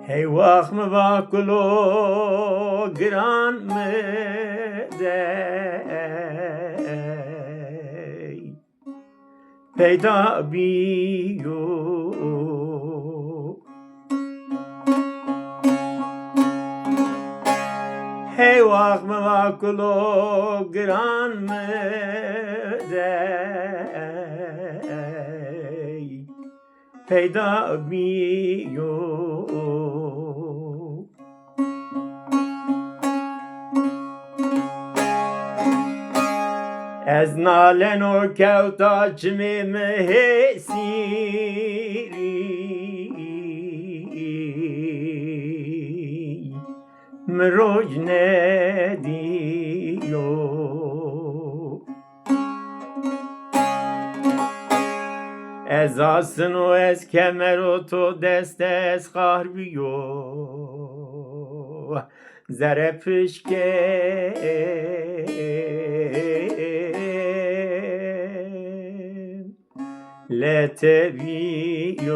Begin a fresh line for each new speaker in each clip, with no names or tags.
Hey wach me wakulo gran me day Peyda biyo Hey wach me wakulo gran me day Peyda biyo از نالن و کوتا چمی مهسیری مروج ندیو از آسن و از کمر و تو دست از خار بیو زره پشکه لتبیو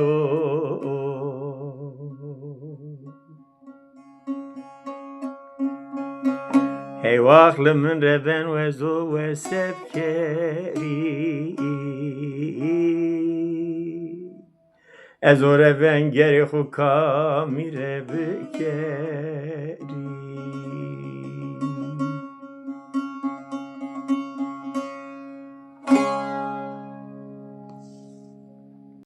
هی واخل من ربن و زو و سبکری از او ربن گری خو کامی ربکری